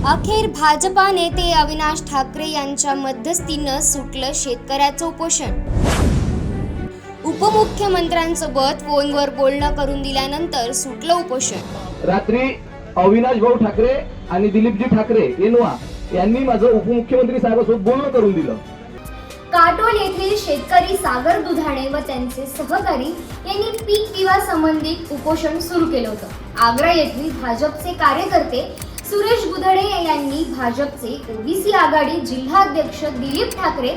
अखेर भाजपा नेते अविनाश ठाकरे यांच्या मध्यस्थीनं सुटलं शेतकऱ्याचं उपोषण। उपमुख्यमंत्र्यांसोबत फोनवर बोलणं करून दिल्यानंतर सुटलं उपोषण। रात्री अविनाश भाऊ ठाकरे आणि दिलीपजी ठाकरे यांनी माझं उपमुख्यमंत्री साहेबांसोबत बोलणं करून दिलं। काटोल येथील शेतकरी सागर दुधाणे व त्यांचे सहकारी यांनी पीक विमा संबंधित उपोषण सुरू केलं होतं। आग्रा येथील भाजपचे कार्यकर्ते सुरेश गुधडे यांनी भाजपचे ओबीसी आघाडी जिल्हाध्यक्ष दिलीप ठाकरे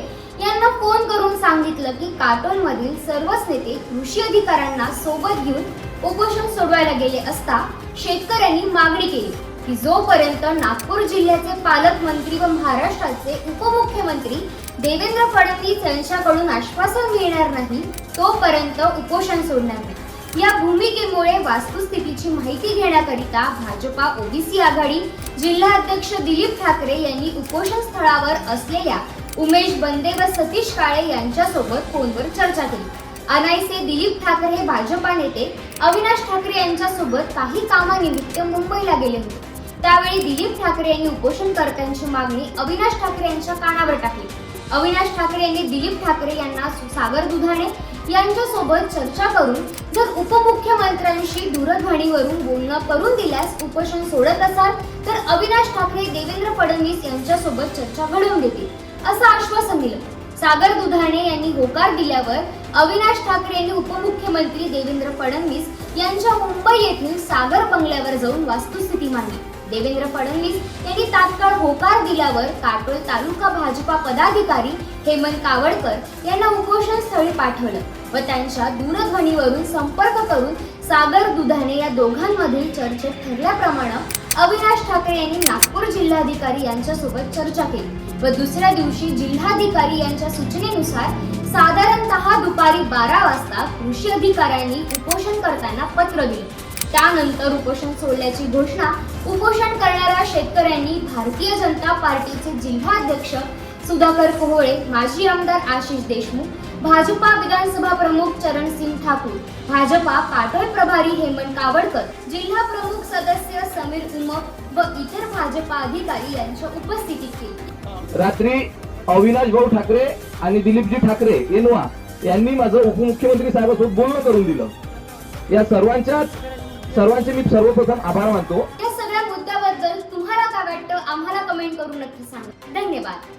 यांना फोन करून सांगितलं की काटोल मधील सर्वच नेते कृषी अधिकाऱ्यांना सोबत घेऊन उपोषण सोडवायला गेले असता शेतकऱ्यांनी मागणी केली की जोपर्यंत नागपूर जिल्ह्याचे पालकमंत्री व महाराष्ट्राचे उपमुख्यमंत्री देवेंद्र फडणवीस यांच्याकडून आश्वासन मिळणार नाही तोपर्यंत उपोषण सोडणार नाही। या भूमिकेमुळे वस्तुस्थितीची माहिती घेण्याकरिता भाजपा ओबीसी आघाडी जिल्हाध्यक्ष दिलीप ठाकरे यांनी उपोषण स्थळावर असलेल्या उमेश बंदे व सतीश काळे यांच्यासोबत फोनवर चर्चा केली। अनायसे दिलीप ठाकरे हे भाजपा नेते अविनाश ठाकरे यांच्यासोबत काही कामानिमित्त मुंबईला गेले होते। त्यावेळी दिलीप ठाकरे यांनी उपोषणकर्त्यांची मागणी अविनाश ठाकरे यांच्या कानावर टाकली। अविनाश ठाकरे यांनी दिलीप ठाकरे यांना सागर दुधाणे यांच्यासोबत चर्चा करून जर उपमुख्यमंत्र्यांशी दूरध्वनीवरून बोलणं करून दिल्यास उपोषण सोडत असाल तर अविनाश ठाकरे देवेंद्र फडणवीस यांच्यासोबत चर्चा घडवून देतील असं आश्वासन दिलं। सागर दुधाणे यांनी होकार दिल्यावर अविनाश ठाकरे यांनी उपमुख्यमंत्री देवेंद्र फडणवीस यांच्या मुंबई येथील सागर बंगल्यावर जाऊन वस्तुस्थिती मांडली। देवेंद्र फडणवीस यांनी तात्काळ होकार दिल्यावर काटोल तालुका भाजपा पदाधिकारी हेमंत कावडकर यांना उपोषण स्थळी पाठवलं व त्यांच्या दूरध्वनीवरून संपर्क करून सागर दुधाणे या दोघांमधील चर्चेत ठरल्याप्रमाणे अविनाश ठाकरे यांनी नागपूर जिल्हाधिकारी यांच्यासोबत चर्चा केली व दुसऱ्या दिवशी जिल्हाधिकारी यांच्या सूचनेनुसार साधारणतः दुपारी 12 वाजता कृषी अधिकाऱ्यांनी उपोषण करताना पत्र दिलं। त्यानंतर उपोषण सोडल्याची घोषणा उपोषण करणाऱ्या शेतकऱ्यांनी भारतीय जनता पार्टीचे जिल्हाध्यक्ष सुधाकर कोहळे, माजी आमदार आशिष देशमुख, भाजपा विधानसभा प्रमुख चरणसिंग ठाकूर, भाजपा काटोल प्रभारी हेमंत कावडकर, जिल्हा प्रमुख सदस्य समीर उमप व इतर भाजपा अधिकारी यांच्या उपस्थितीत केली। रात्री अविनाश भाऊ ठाकरे आणि दिलीपजी ठाकरे यांनी माझं उपमुख्यमंत्री साहेबांसोबत बोलणं करून दिलं। या सर्वांचे मी सर्वप्रथम आभार मानतो। या सगळ्या मुद्द्याबद्दल तुम्हाला काय वाटतं आम्हाला कमेंट करून नक्की सांगा। धन्यवाद।